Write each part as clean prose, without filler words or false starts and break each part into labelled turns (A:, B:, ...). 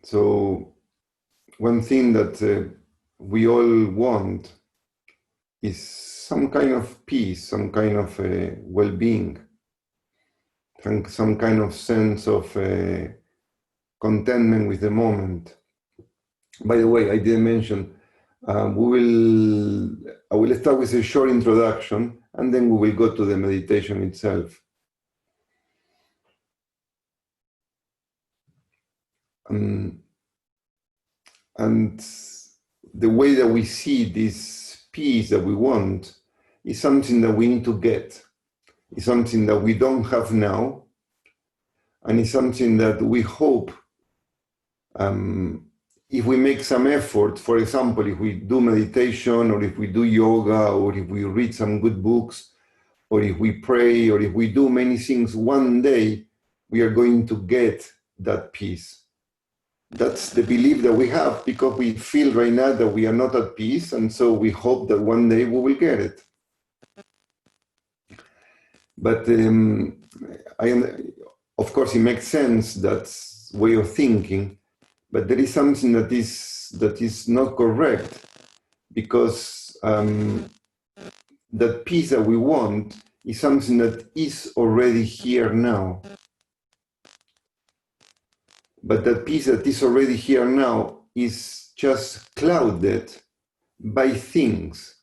A: So one thing that we all want is some kind of peace, some kind of well-being, some kind of sense of contentment with the moment. By the way, I didn't mention, I will start with a short introduction, and then we will go to the meditation itself. And the way that we see this peace that we want is something that we need to get. It's something that we don't have now, and it's something that we hope, if we make some effort, for example, if we do meditation, or if we do yoga, or if we read some good books, or if we pray, or if we do many things, one day we are going to get that peace. That's the belief that we have, because we feel right now that we are not at peace, and so we hope that one day we will get it. But of course, it makes sense, that way of thinking, but there is something that is not correct, because that peace that we want is something that is already here now. But that peace that is already here now is just clouded by things.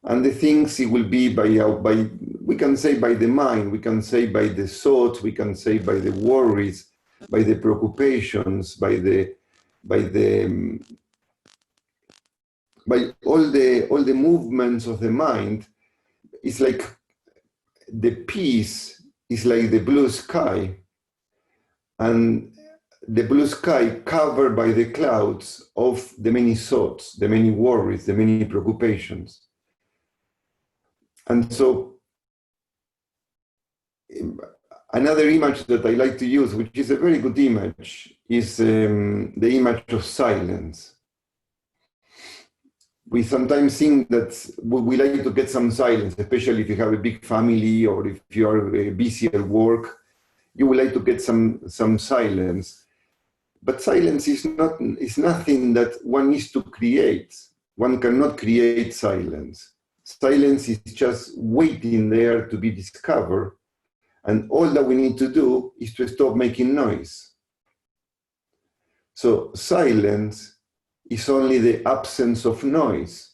A: And the things, it will be by, we can say by the mind, we can say by the thoughts, we can say by the worries, by the preoccupations, by all the movements of the mind. It's like the peace is like the blue sky, and the blue sky covered by the clouds of the many thoughts, the many worries, the many preoccupations. And so another image that I like to use, which is a very good image, is the image of silence. We sometimes think that we like to get some silence, especially if you have a big family, or if you are busy at work, you would like to get some silence. But silence is nothing that one needs to create. One cannot create silence. Silence is just waiting there to be discovered. And all that we need to do is to stop making noise. So silence is only the absence of noise.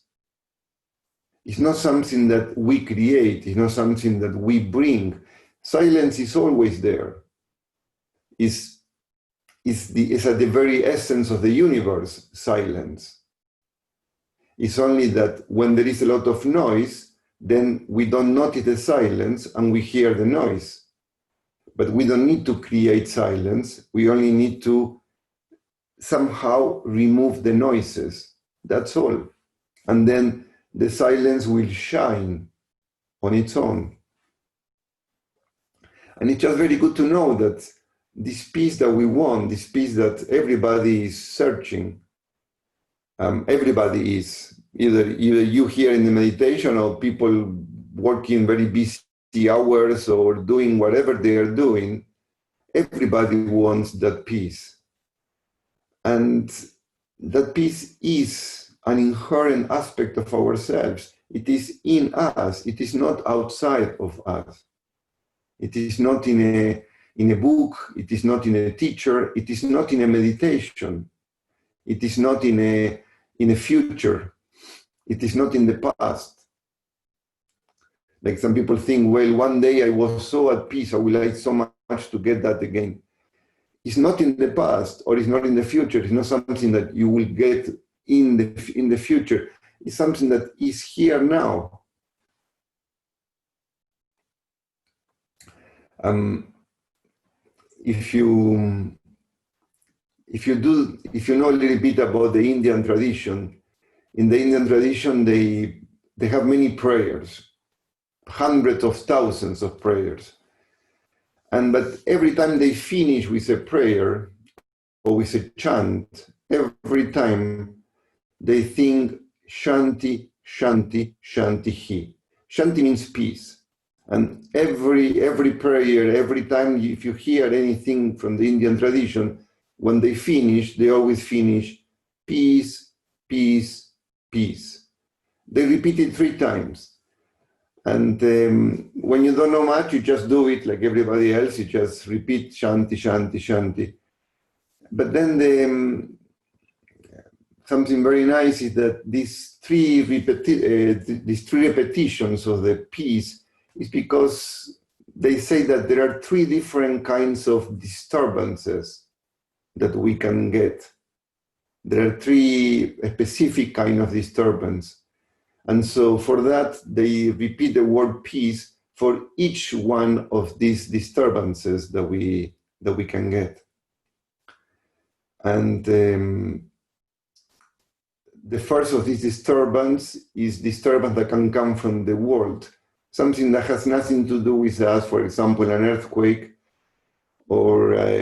A: It's not something that we create. It's not something that we bring. Silence is always there. It's at the very essence of the universe, silence. It's only that when there is a lot of noise, then we don't notice the silence and we hear the noise. But we don't need to create silence. We only need to somehow remove the noises. That's all. And then the silence will shine on its own. And it's just very good to know that this peace that we want, this peace that everybody is searching, everybody is, either you here in the meditation, or people working very busy hours, or doing whatever they are doing, everybody wants that peace. And that peace is an inherent aspect of ourselves. It is in us. It is not outside of us. It is not in a book. It is not in a teacher. It is not in a meditation. It is not in a future. It is not in the past. Like some people think, well, one day I was so at peace, I would like so much to get that again. It's not in the past, or it's not in the future. It's not something that you will get in the future. It's something that is here now. If you know a little bit about the Indian tradition, in the Indian tradition they have many prayers, hundreds of thousands of prayers. But every time they finish with a prayer or with a chant, every time they think Shanti, Shanti, Shanti. Shanti means peace. And every prayer, every time if you hear anything from the Indian tradition, when they finish, they always finish peace, peace, peace. They repeat it 3 times. And when you don't know much, you just do it like everybody else. You just repeat Shanti, Shanti, Shanti. But then something very nice is that these 3 repetitions of the peace is because they say that there are 3 different kinds of disturbances that we can get. There are 3 specific kinds of disturbance. And so for that, they repeat the word peace for each one of these disturbances that we can get. And the first of these disturbance is disturbance that can come from the world, something that has nothing to do with us. For example, an earthquake, or I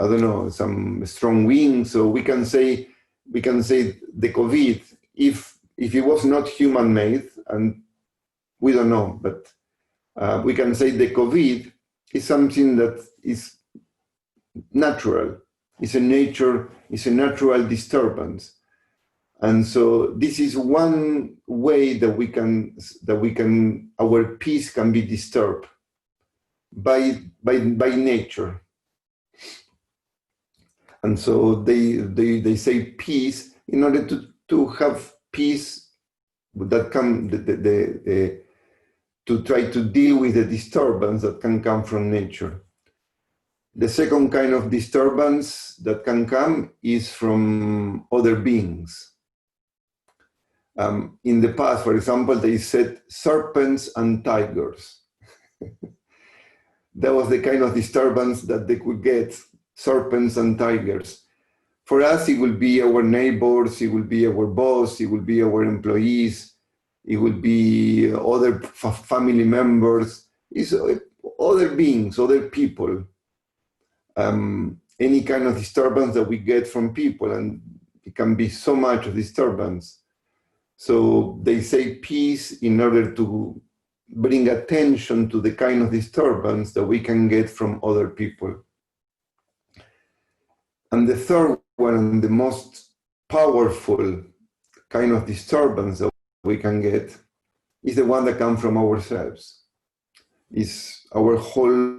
A: don't know, some strong wind. So we can say the COVID, if it was not human-made, and we don't know, but we can say the COVID is something that is natural. It's a natural disturbance. And so this is one way that our peace can be disturbed by nature. And so they say peace in order to have peace that can to try to deal with the disturbance that can come from nature. The second kind of disturbance that can come is from other beings. In the past, for example, they said serpents and tigers. That was the kind of disturbance that they could get, serpents and tigers. For us, it will be our neighbors, it will be our boss, it will be our employees, it will be other family members, it's other beings, other people. Any kind of disturbance that we get from people, and it can be so much disturbance. So they say peace in order to bring attention to the kind of disturbance that we can get from other people. And the third one, and the most powerful kind of disturbance that we can get, is the one that comes from ourselves. It's our whole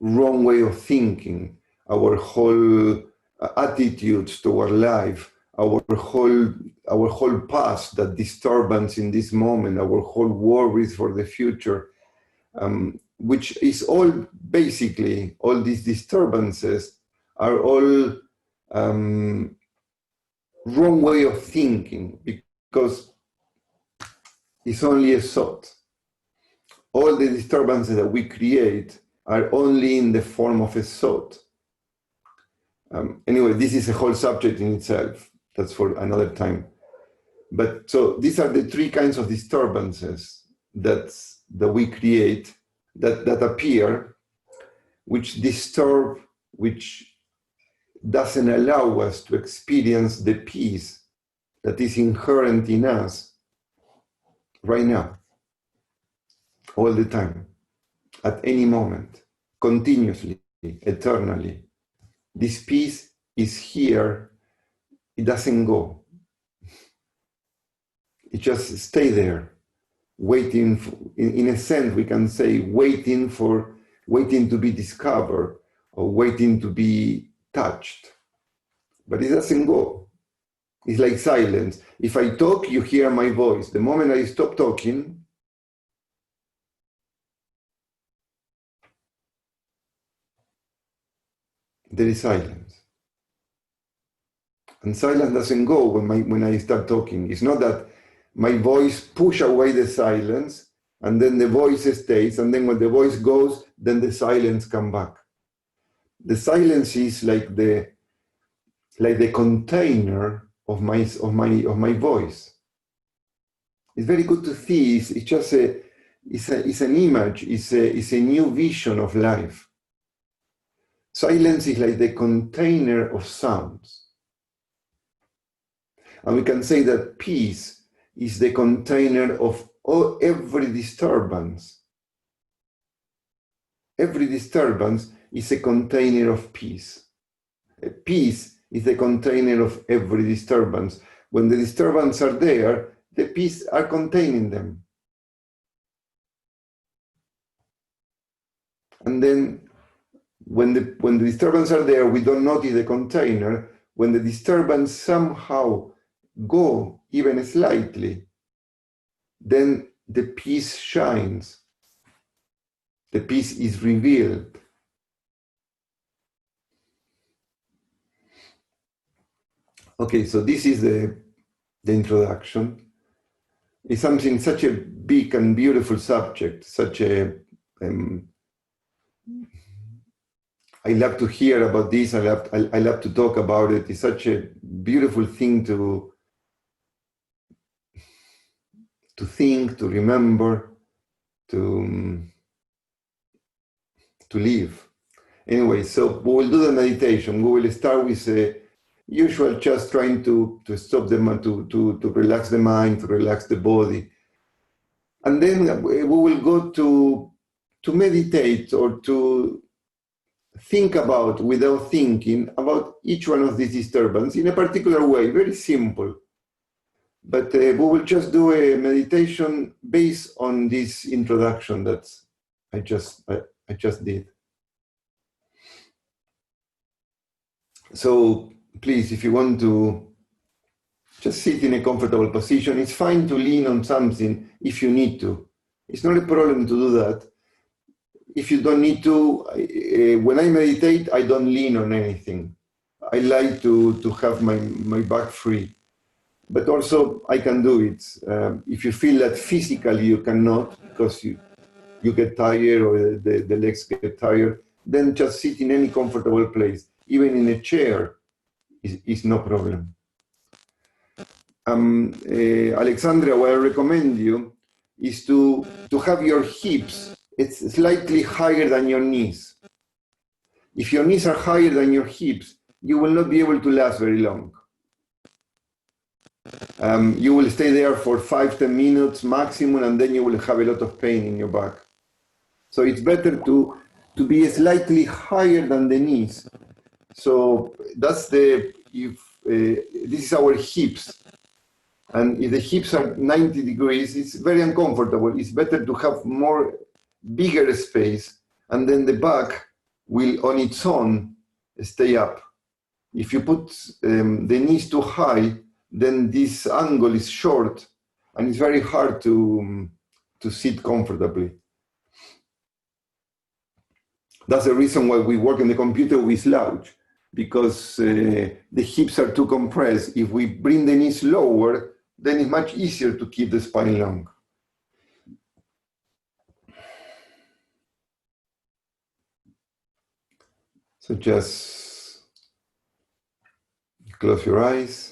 A: wrong way of thinking, our whole attitudes toward life, our whole past, that disturbance in this moment, our whole worries for the future, which is all basically, all these disturbances are all wrong way of thinking, because it's only a thought. All the disturbances that we create are only in the form of a thought. Anyway, this is a whole subject in itself. That's for another time. But so these are the 3 kinds of disturbances that we create, that appear, which disturb, which doesn't allow us to experience the peace that is inherent in us right now, all the time, at any moment, continuously, eternally. This peace is here. It doesn't go. It just stays there, waiting for, in a sense, we can say waiting to be discovered, or waiting to be touched. But it doesn't go. It's like silence. If I talk, you hear my voice. The moment I stop talking, there is silence. And silence doesn't go when I start talking. It's not that my voice pushes away the silence, and then the voice stays, and then when the voice goes, then the silence comes back. The silence is like the container of my voice. It's very good to see. It's just it's an image. It's a new vision of life. Silence is like the container of sounds. And we can say that peace is the container of every disturbance. every disturbance is a container of peace. Peace is the container of every disturbance. When the disturbances are there, the peace are containing them. And then when the disturbances are there, we don't notice the container. When the disturbance somehow go even slightly, then the peace shines. The peace is revealed. Okay, so this is the introduction. It's something, such a big and beautiful subject, such a, I love to hear about this, I love to talk about it. It's such a beautiful thing to think, to remember, to live. Anyway, so we will do the meditation. We will start with a usual, just trying to stop the mind, to relax the mind, to relax the body. And then we will go to meditate, or to think about, without thinking, about each one of these disturbances in a particular way, very simple. But we will just do a meditation based on this introduction that I just did. So please, if you want to just sit in a comfortable position, it's fine to lean on something if you need to. It's not a problem to do that. If you don't need to, when I meditate, I don't lean on anything. I like to have my back free. But also I can do it. If you feel that physically you cannot, because you get tired, or the legs get tired, then just sit in any comfortable place. Even in a chair is no problem. Alexandria, what I recommend you is to have your hips, it's slightly higher than your knees. If your knees are higher than your hips, you will not be able to last very long. You will stay there for 5-10 minutes maximum, and then you will have a lot of pain in your back. So it's better to be slightly higher than the knees. So that's this is our hips. And if the hips are 90 degrees, it's very uncomfortable. It's better to have bigger space, and then the back will on its own stay up. If you put the knees too high, then this angle is short, and it's very hard to sit comfortably. That's the reason why we work on the computer with slouch, because the hips are too compressed. If we bring the knees lower, then it's much easier to keep the spine long. So just close your eyes.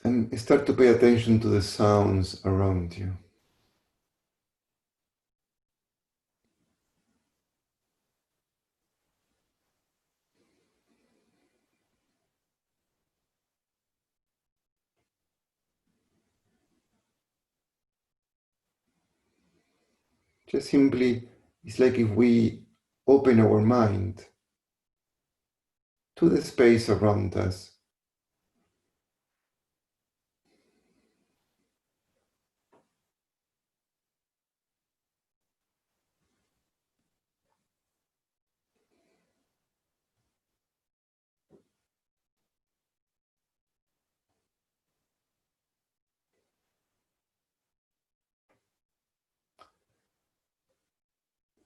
A: And start to pay attention to the sounds around you. Just simply, it's like if we open our mind to the space around us.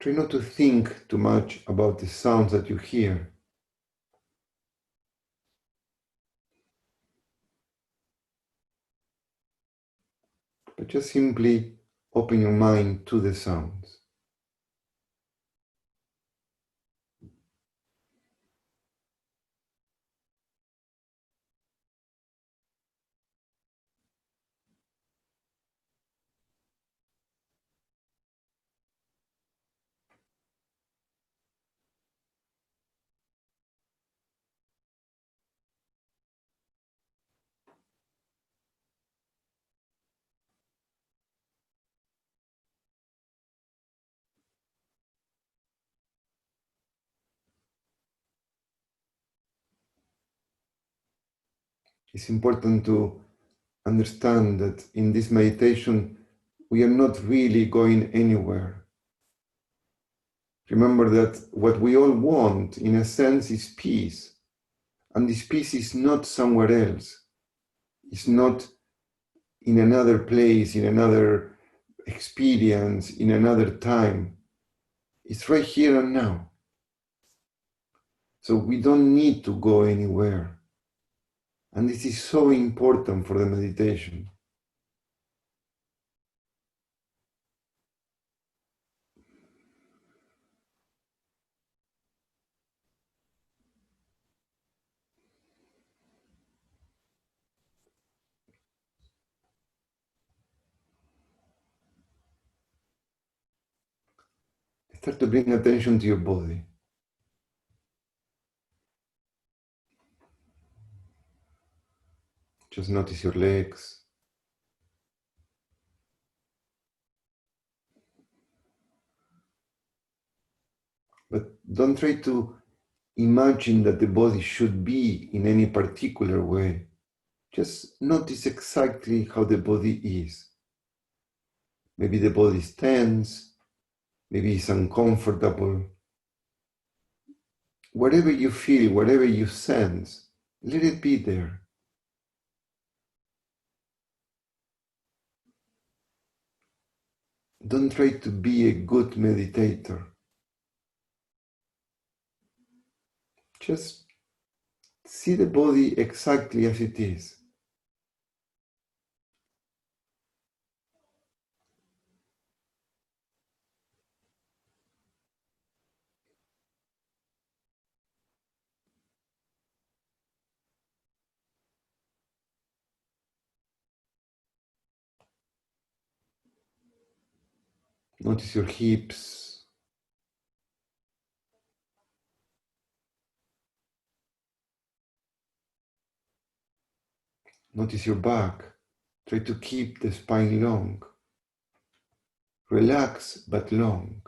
A: Try not to think too much about the sounds that you hear. But just simply open your mind to the sounds. It's important to understand that in this meditation, we are not really going anywhere. Remember that what we all want, in a sense, is peace. And this peace is not somewhere else. It's not in another place, in another experience, in another time. It's right here and now. So we don't need to go anywhere. And this is so important for the meditation. Start to bring attention to your body. Just notice your legs. But don't try to imagine that the body should be in any particular way. Just notice exactly how the body is. Maybe the body is tense, maybe it's uncomfortable. Whatever you feel, whatever you sense, let it be there. Don't try to be a good meditator. Just see the body exactly as it is. Notice your hips. Notice your back. Try to keep the spine long. Relax but long.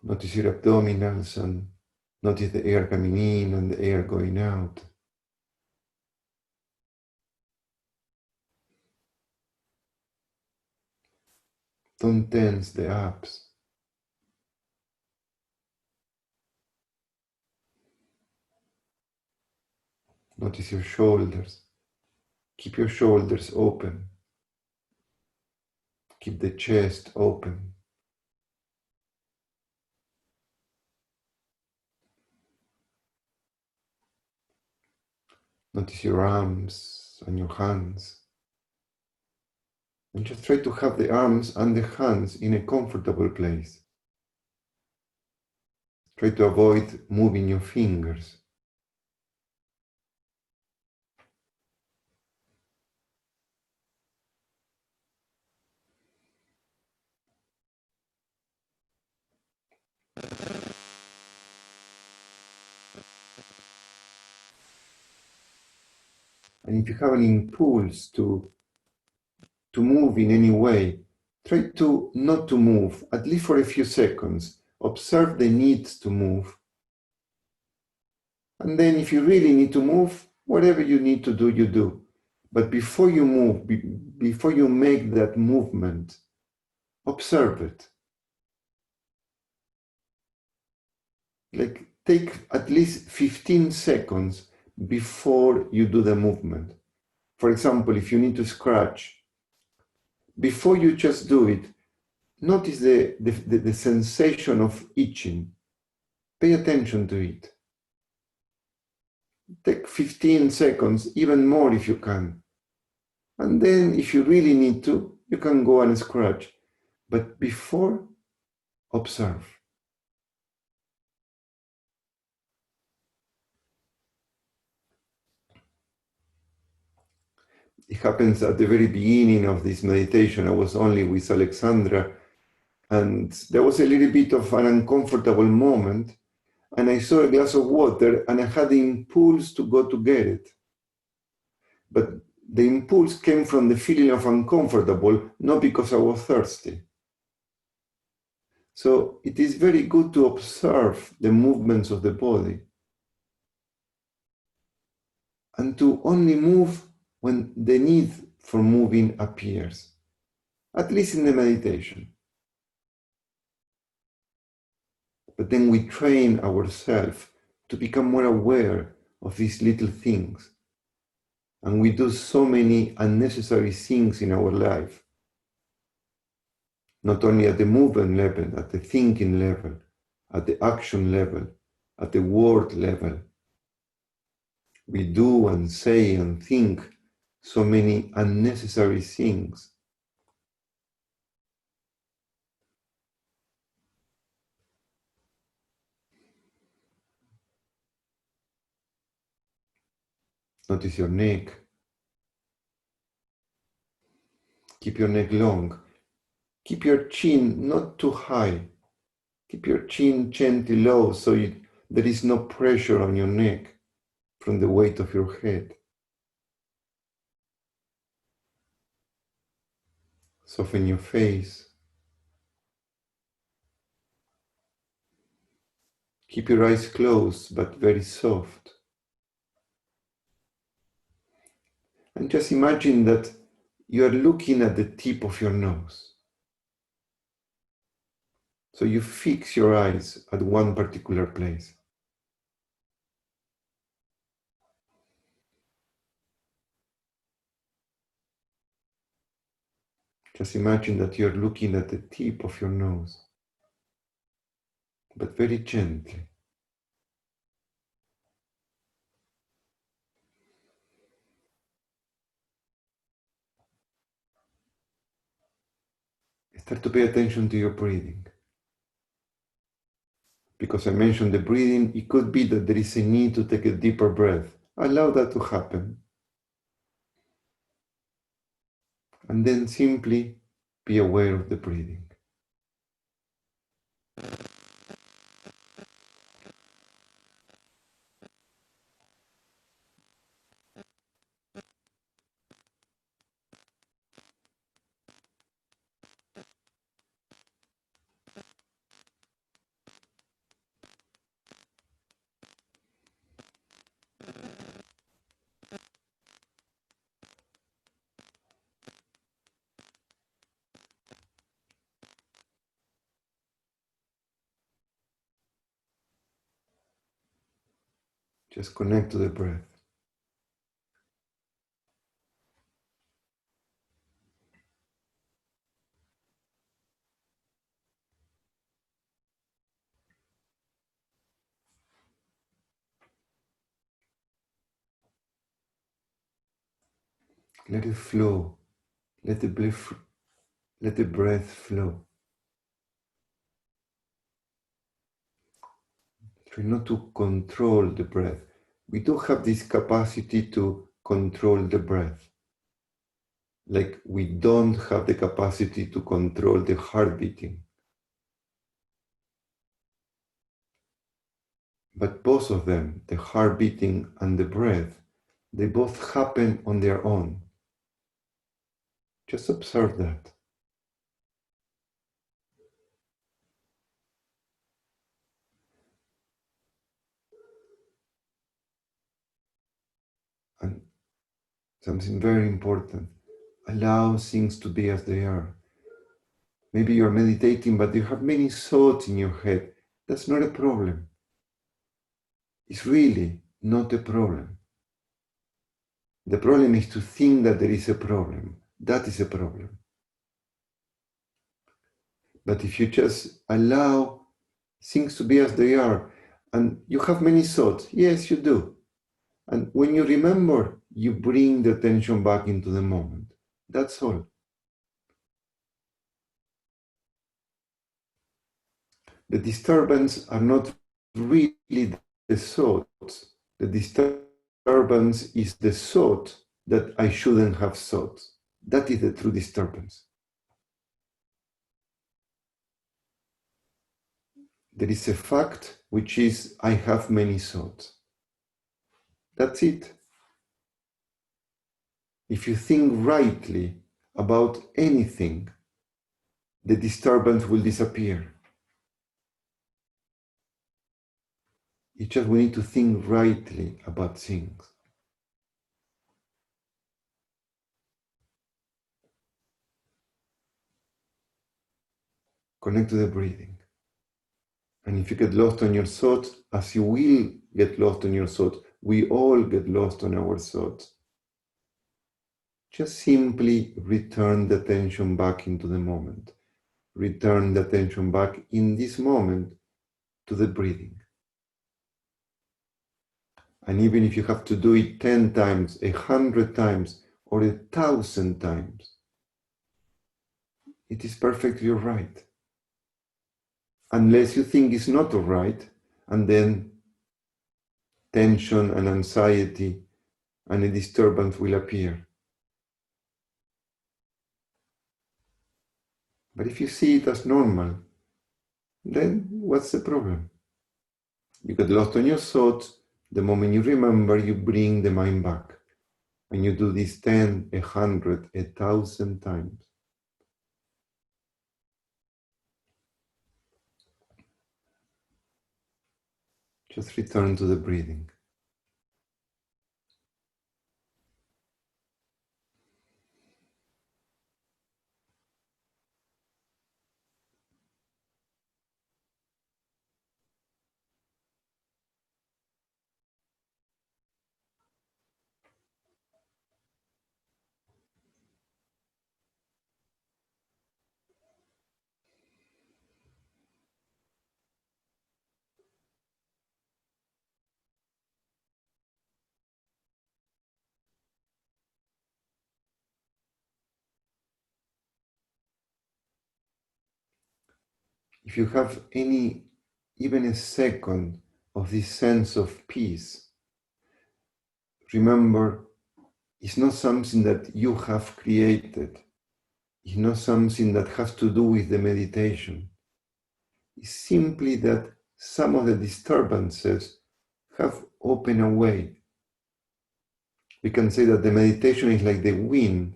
A: Notice your abdominals and notice the air coming in and the air going out. Don't tense the abs. Notice your shoulders. Keep your shoulders open. Keep the chest open. Notice your arms and your hands. And just try to have the arms and the hands in a comfortable place. Try to avoid moving your fingers. And if you have an impulse to move in any way, try to not to move, at least for a few seconds. Observe the need to move. And then if you really need to move, whatever you need to do, you do. But before you move, before you make that movement, observe it. Like take at least 15 seconds before you do the movement. For example, if you need to scratch, before you just do it, notice the sensation of itching. Pay attention to it. Take 15 seconds, even more if you can. And then if you really need to, you can go and scratch. But before, observe. It happens at the very beginning of this meditation. I was only with Alexandra, and there was a little bit of an uncomfortable moment, and I saw a glass of water, and I had the impulse to go to get it. But the impulse came from the feeling of uncomfortable, not because I was thirsty. So it is very good to observe the movements of the body and to only move when the need for moving appears, at least in the meditation. But then we train ourselves to become more aware of these little things. And we do so many unnecessary things in our life, not only at the movement level, at the thinking level, at the action level, at the word level. We do and say and think so many unnecessary things. Notice your neck. Keep your neck long. Keep your chin not too high. Keep your chin gently low so there is no pressure on your neck from the weight of your head. Soften your face. Keep your eyes closed but very soft. And just imagine that you are looking at the tip of your nose. So you fix your eyes at one particular place. Just imagine that you're looking at the tip of your nose, but very gently. Start to pay attention to your breathing. Because I mentioned the breathing, it could be that there is a need to take a deeper breath. Allow that to happen. And then simply be aware of the breathing. Just connect to the breath. Let it flow. Let the breath flow. Try not to control the breath. We do have this capacity to control the breath. Like we don't have the capacity to control the heart beating. But both of them, the heart beating and the breath, they both happen on their own. Just observe that. And something very important, allow things to be as they are. Maybe you're meditating, but you have many thoughts in your head. That's not a problem. It's really not a problem. The problem is to think that there is a problem. That is a problem. But if you just allow things to be as they are, and you have many thoughts, yes, you do. And when you remember, you bring the attention back into the moment. That's all. The disturbance are not really the thoughts. The disturbance is the thought that I shouldn't have thought. That is the true disturbance. There is a fact which is I have many thoughts. That's it. If you think rightly about anything, the disturbance will disappear. It's just we need to think rightly about things. Connect to the breathing. And if you get lost on your thoughts, as you will get lost on your thoughts, we all get lost on our thoughts. Just simply return the attention back into the moment. Return the attention back in this moment to the breathing. And even if you have to do it 10 times, 100 times, or 1,000 times, it is perfectly all right. Unless you think it's not all right, and then tension and anxiety and a disturbance will appear. But if you see it as normal, then what's the problem? You get lost on your thoughts. The moment you remember, you bring the mind back. And you do this 10, 100, 1,000 times. Just return to the breathing. If you have even a second of this sense of peace, remember, it's not something that you have created. It's not something that has to do with the meditation. It's simply that some of the disturbances have opened away. We can say that the meditation is like the wind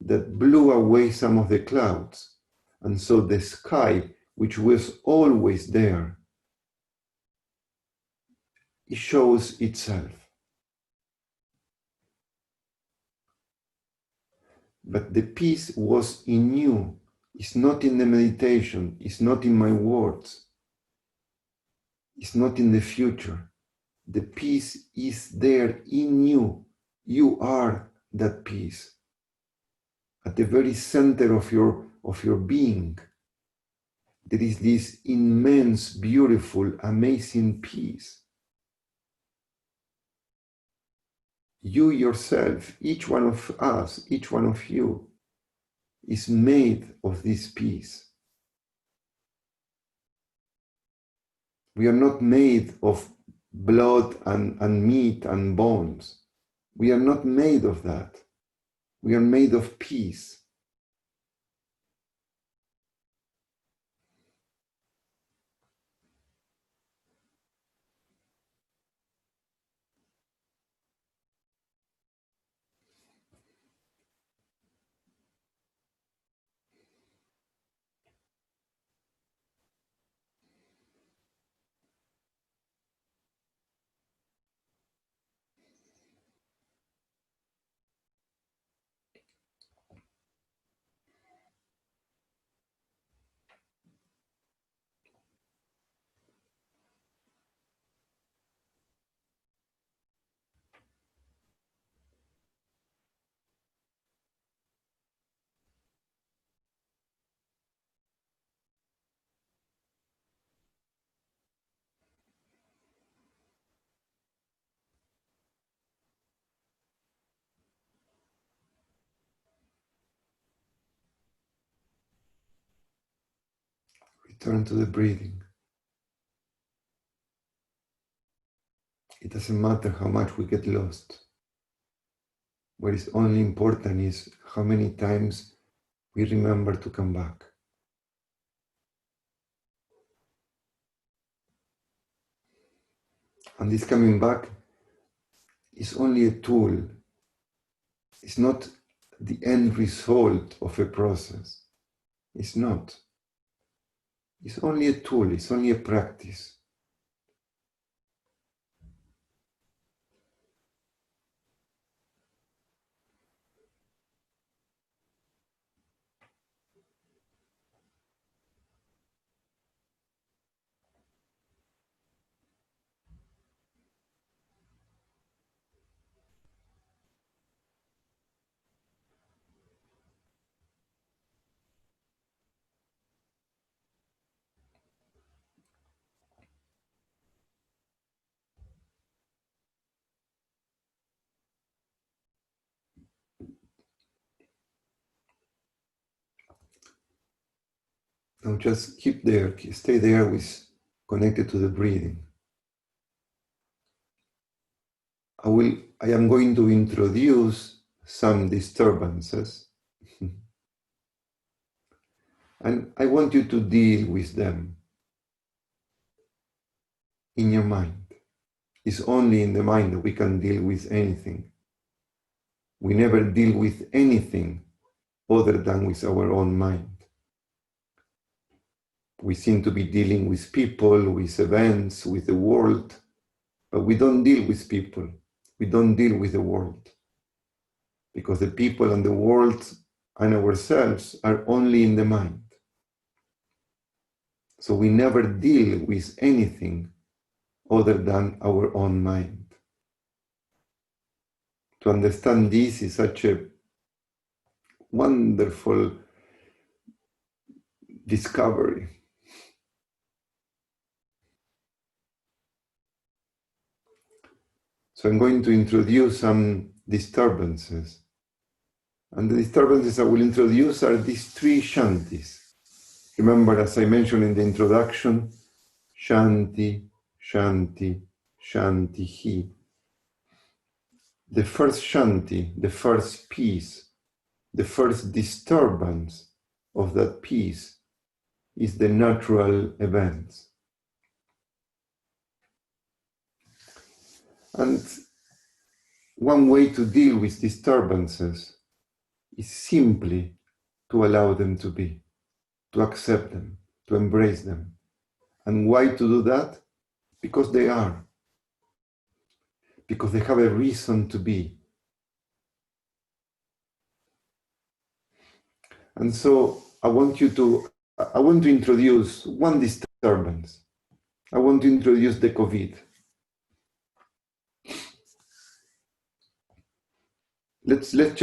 A: that blew away some of the clouds. And so the sky, which was always there, it shows itself. But the peace was in you. It's not in the meditation. It's not in my words. It's not in the future. The peace is there in you. You are that peace. At the very center of your being, there is this immense, beautiful, amazing peace. You yourself, each one of us, each one of you, is made of this peace. We are not made of blood and meat and bones. We are not made of that. We are made of peace. Return to the breathing. It doesn't matter how much we get lost. What is only important is how many times we remember to come back. And this coming back is only a tool. It's not the end result of a process. It's not. It's only a tool, it's only a practice. Now just keep there, stay there with connected to the breathing. I am going to introduce some disturbances and I want you to deal with them in your mind. It's only in the mind that we can deal with anything. We never deal with anything other than with our own mind. We seem to be dealing with people, with events, with the world, but we don't deal with people. We don't deal with the world. Because the people and the world and ourselves are only in the mind. So we never deal with anything other than our own mind. To understand this is such a wonderful discovery. So I'm going to introduce some disturbances. And the disturbances I will introduce are these three shantis. Remember, as I mentioned in the introduction, shanti, shanti, shantihi. The first shanti, the first peace, the first disturbance of that peace is the natural events. And one way to deal with disturbances is simply to allow them to be, to accept them, to embrace them. And why to do that? Because they are. Because they have a reason to be. And so I want to introduce one disturbance. I want to introduce the COVID. Let's not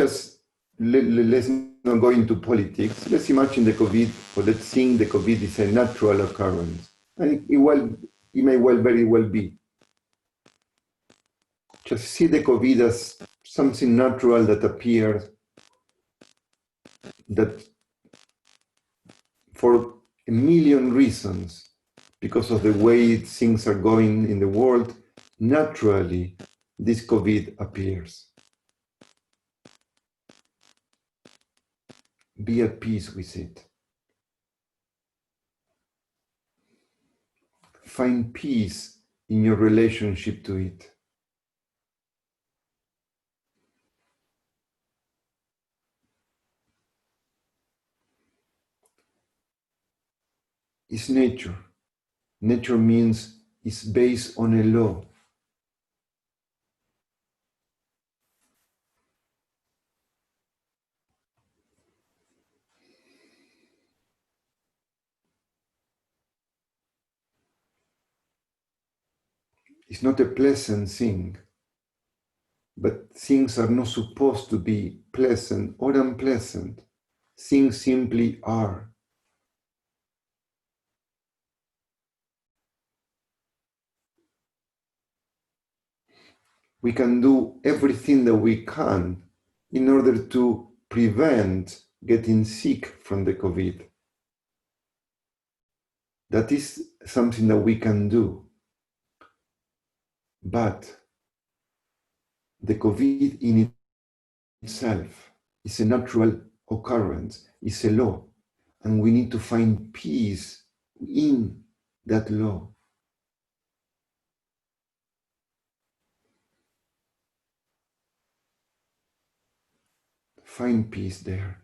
A: go into politics. Let's imagine the COVID, or let's think the COVID is a natural occurrence. And it may very well be. Just see the COVID as something natural that appears, that for a million reasons, because of the way things are going in the world, naturally, this COVID appears. Be at peace with it. Find peace in your relationship to it. It's nature. Nature means it's based on a law. It's not a pleasant thing, but things are not supposed to be pleasant or unpleasant. Things simply are. We can do everything that we can in order to prevent getting sick from the COVID. That is something that we can do. But the COVID in itself is a natural occurrence, is a law, and we need to find peace in that law. Find peace there.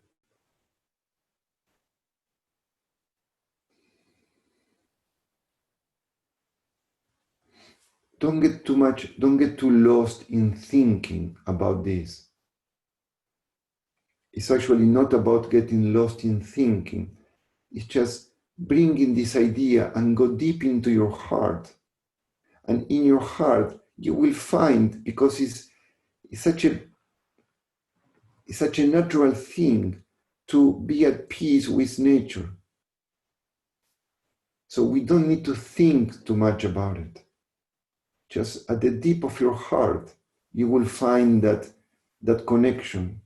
A: Don't get too lost in thinking about this. It's actually not about getting lost in thinking. It's just bringing this idea and go deep into your heart. And in your heart, you will find, because it's such a natural thing to be at peace with nature. So we don't need to think too much about it. Just at the deep of your heart, you will find that connection.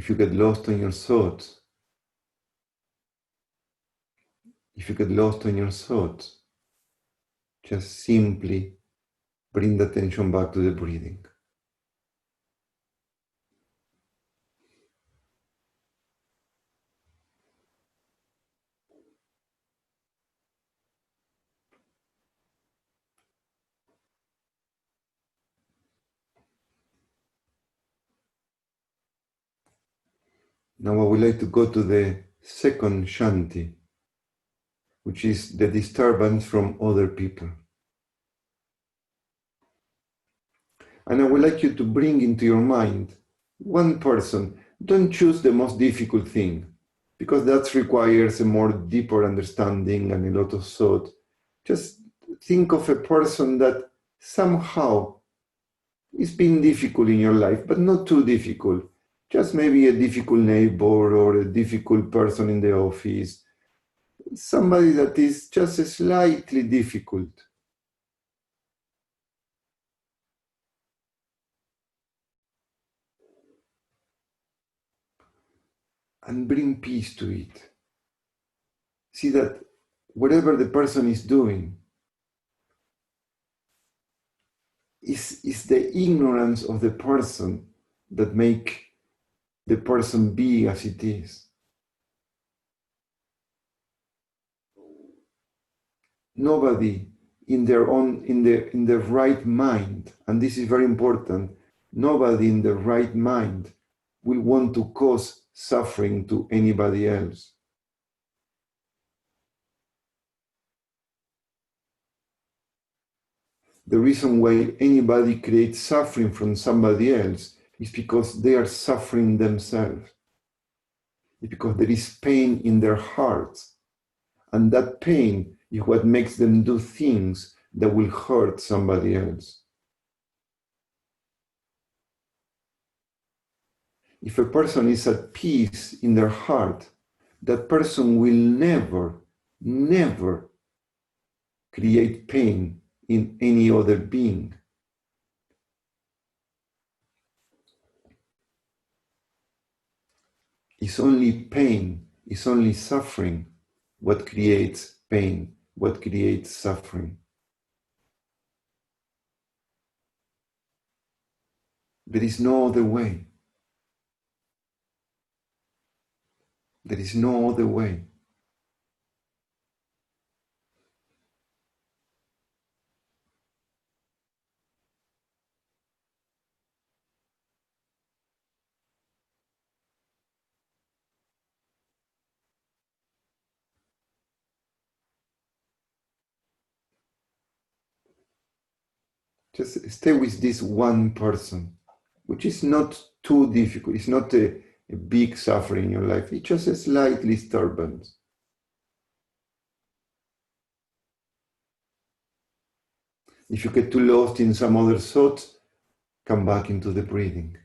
A: if you get lost in your thoughts, just simply bring the attention back to the breathing. Now I would like to go to the second shanti, which is the disturbance from other people. And I would like you to bring into your mind one person. Don't choose the most difficult thing, because that requires a more deeper understanding and a lot of thought. Just think of a person that somehow is being difficult in your life, but not too difficult. Just maybe a difficult neighbor or a difficult person in the office. Somebody that is just slightly difficult. And bring peace to it. See that whatever the person is doing is the ignorance of the person that make the person be as it is. Nobody in the right mind, and this is very important, nobody in the right mind will want to cause suffering to anybody else. The reason why anybody creates suffering from somebody else is because they are suffering themselves. It's because there is pain in their hearts. And that pain is what makes them do things that will hurt somebody else. If a person is at peace in their heart, that person will never create pain in any other being. It's only pain, it's only suffering what creates pain, what creates suffering. There is no other way. There is no other way. Just stay with this one person, which is not too difficult. It's not a big suffering in your life. It's just a slight disturbance. If you get too lost in some other thoughts, come back into the breathing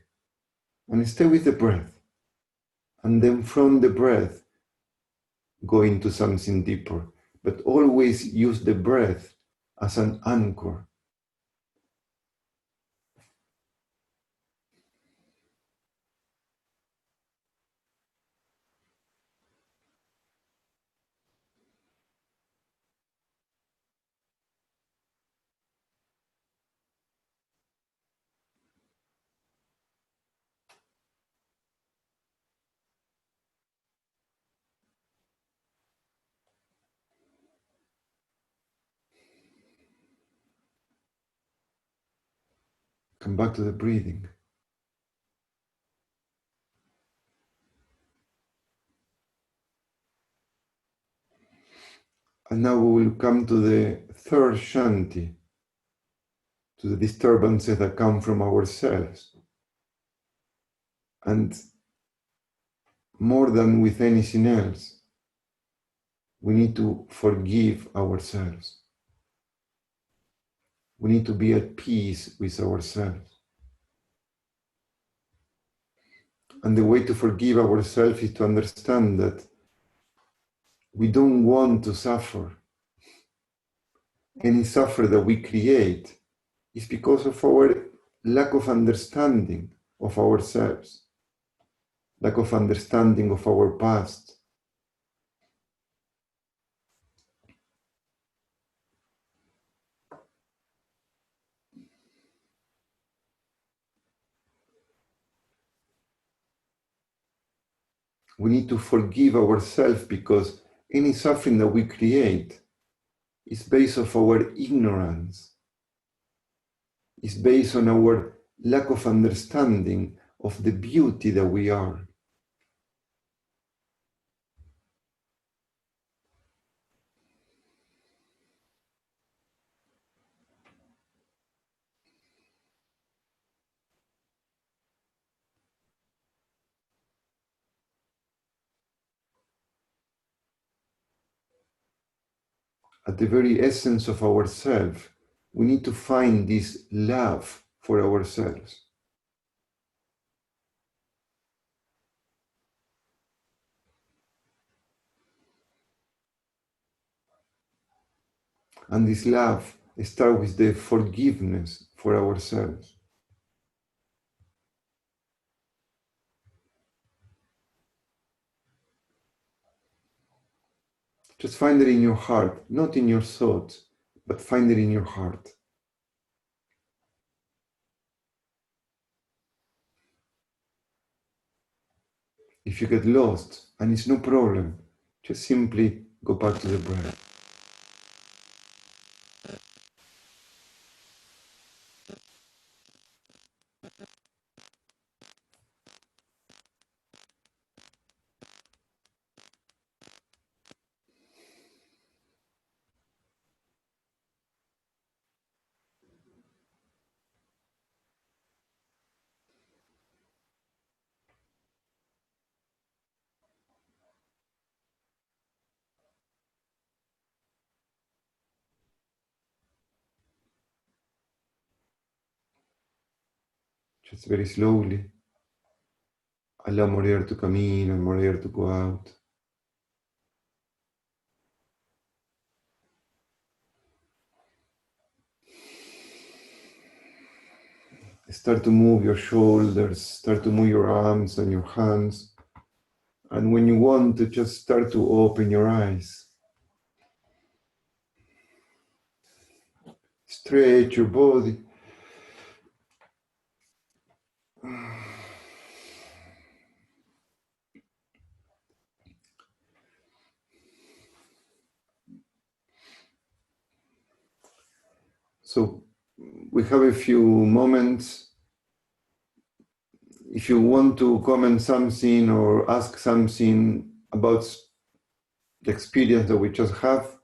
A: and stay with the breath. And then from the breath, go into something deeper. But always use the breath as an anchor. Come back to the breathing. And now we will come to the third shanti, to the disturbances that come from ourselves. And more than with anything else, we need to forgive ourselves. We need to be at peace with ourselves. And the way to forgive ourselves is to understand that we don't want to suffer. Any suffering that we create is because of our lack of understanding of ourselves. lack of understanding of our past. We need to forgive ourselves because any suffering that we create is based on our ignorance. It's based on our lack of understanding of the beauty that we are. At the very essence of ourselves, we need to find this love for ourselves. And this love starts with the forgiveness for ourselves. Just find it in your heart, not in your thoughts, but find it in your heart. If you get lost, and it's no problem, just simply go back to the breath. Just very slowly, allow more air to come in and more air to go out. Start to move your shoulders, start to move your arms and your hands. And when you want to, just start to open your eyes. Stretch your body. So we have a few moments. If you want to comment something or ask something about the experience that we just have,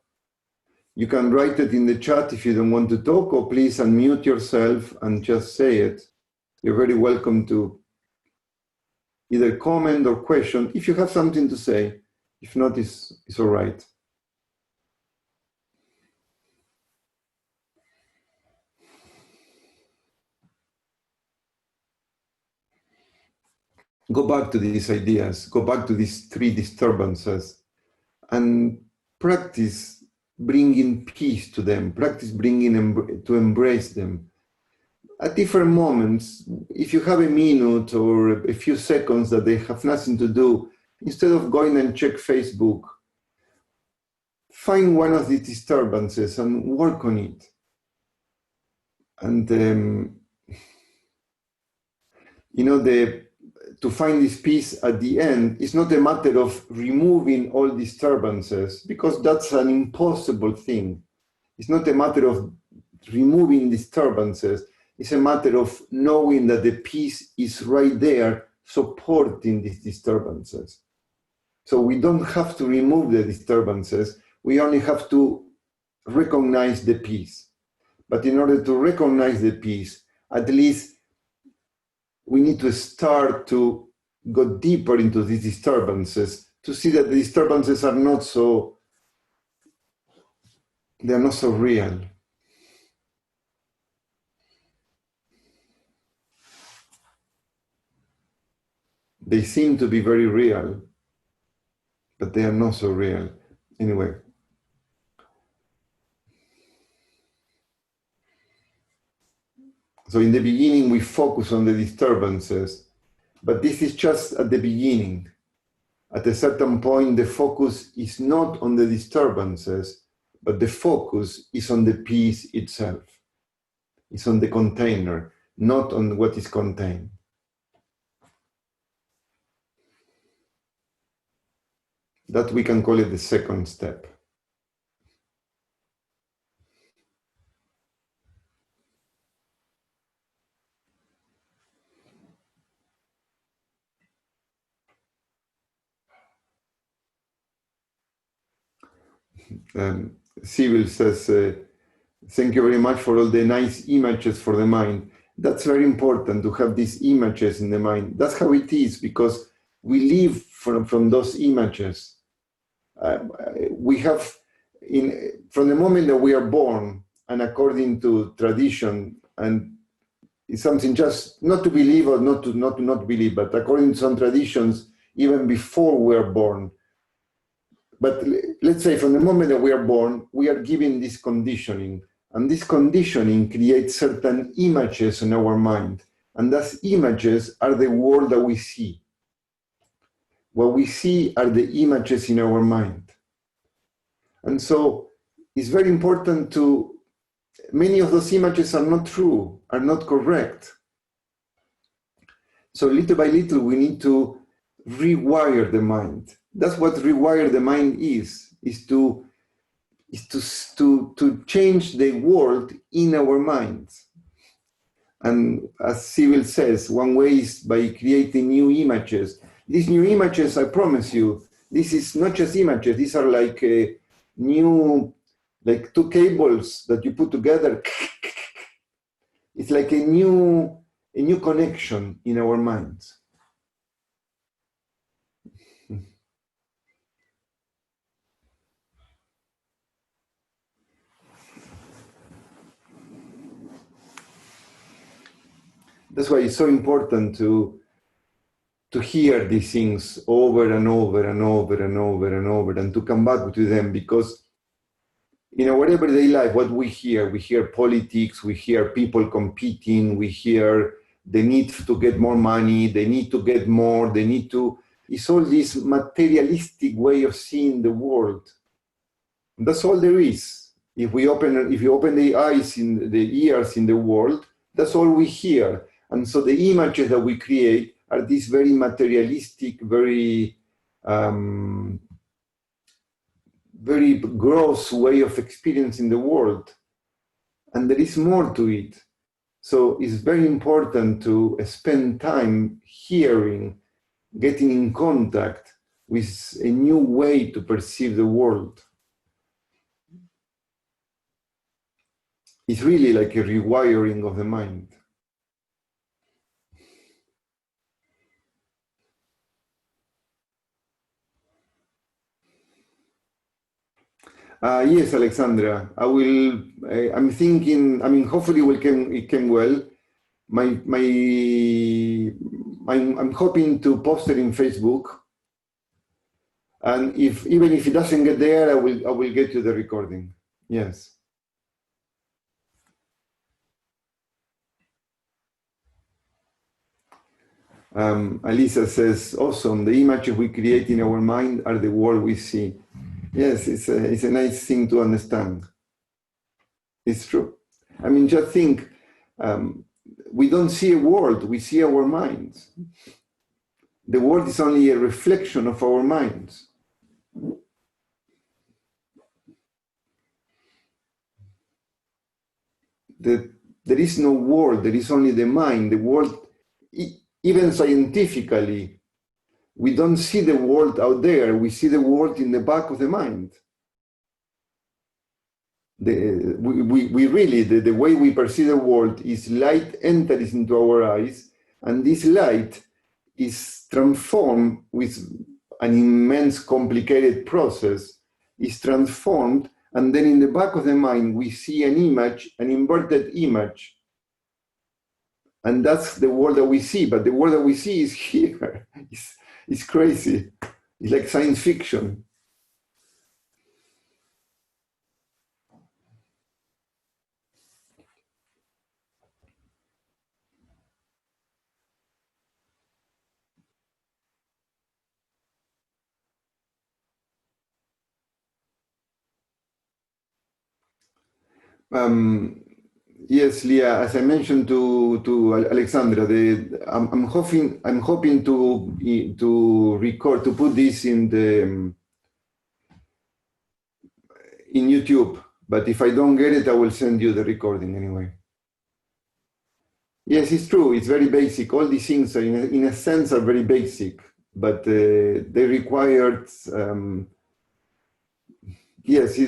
A: you can write it in the chat if you don't want to talk, or please unmute yourself and just say it. You're very welcome to either comment or question if you have something to say. If not, it's all right. Go back to these ideas, go back to these three disturbances, and practice bringing peace to them, practice bringing to embrace them. At different moments, if you have a minute or a few seconds that they have nothing to do, instead of going and check Facebook, find one of these disturbances and work on it. And to find this peace at the end is not a matter of removing all disturbances, because that's an impossible thing. It's not a matter of removing disturbances. It's a matter of knowing that the peace is right there supporting these disturbances. So we don't have to remove the disturbances. We only have to recognize the peace. But in order to recognize the peace, at least we need to start to go deeper into these disturbances to see that the disturbances are not so real. They seem to be very real, but they are not so real. Anyway. So in the beginning, we focus on the disturbances, But this is just at the beginning. At a certain point, the focus is not on the disturbances, but the focus is on the peace itself. It's on the container, not on what is contained. That we can call it the second step. Sibyl says, thank you very much for all the nice images for the mind. That's very important to have these images in the mind. That's how it is, because we live from those images. We have, from the moment that we are born, and according to tradition, and it's something just not to believe or not to believe, but according to some traditions, even before we are born. But let's say from the moment that we are born, we are given this conditioning, and this conditioning creates certain images in our mind, and those images are the world that we see. What we see are the images in our mind. And so it's very important to, many of those images are not true, are not correct. So little by little, we need to rewire the mind. That's what rewire the mind is to change the world in our minds. And as Sibyl says, one way is by creating new images. These new images, I promise you, this is not just images, these are like two cables that you put together. It's like a new connection in our minds. That's why it's so important to hear these things over and over and over and over and over, and to come back to them, because in our everyday life, what we hear politics, we hear people competing, we hear the need to get more money, they need to get more, it's all this materialistic way of seeing the world. And that's all there is. If you open the eyes, in the ears in the world, that's all we hear. And so the images that we create are this very materialistic, very very gross way of experiencing the world. And there is more to it. So it's very important to spend time hearing, getting in contact with a new way to perceive the world. It's really like a rewiring of the mind. Yes, Alexandra, I'm thinking, hopefully it can well. I'm hoping to post it in Facebook. And even if it doesn't get there, I will get you the recording. Yes. Alisa says, awesome. The images we create in our mind are the world we see. Yes, it's a nice thing to understand. It's true. Just think, we don't see a world, we see our minds. The world is only a reflection of our minds. There is no world, there is only the mind. The world, even scientifically, we don't see the world out there, we see the world in the back of the mind. The way we perceive the world is light enters into our eyes, and this light is transformed with an immense complicated process, is transformed, and then in the back of the mind we see an image, an inverted image. And that's the world that we see, but the world that we see is here. It's crazy. It's like science fiction. Yes, Leah. As I mentioned to Alexandra, I'm hoping to record, to put this in YouTube. But if I don't get it, I will send you the recording anyway. Yes, it's true. It's very basic. All these things, in a sense, are very basic, but they required. Yes,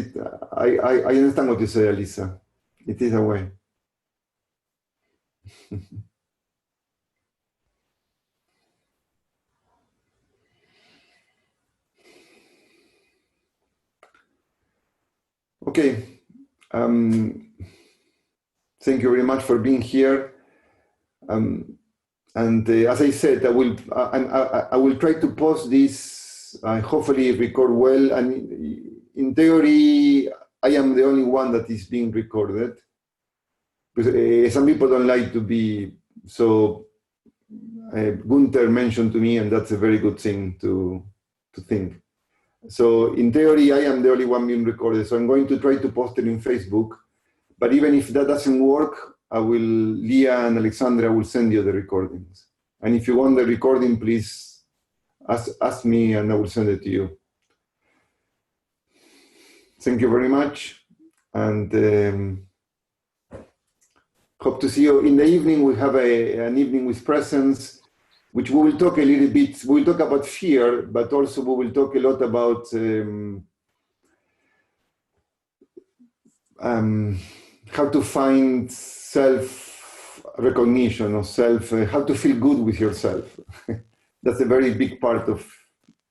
A: I understand what you say, Alisa. It is a way. Okay. Thank you very much for being here. And as I said, I will try to post this, hopefully record well. And in theory, I am the only one that is being recorded. Because, some people don't like to be, so Gunther mentioned to me, and that's a very good thing to think. So in theory, I am the only one being recorded. So I'm going to try to post it in Facebook. But even if that doesn't work, Leah and Alexandra will send you the recordings. And if you want the recording, please ask me and I will send it to you. Thank you very much. And hope to see you in the evening. We have an evening with presence, which we will talk a little bit. We'll talk about fear, but also we will talk a lot about how to find self-recognition or how to feel good with yourself. That's a very big part of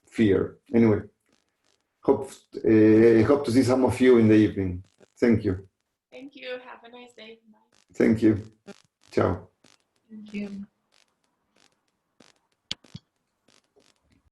A: fear. Anyway, hope to see some of you in the evening. Thank you.
B: Thank you. Have a nice day. Bye.
A: Thank you. Ciao.
B: Thank you.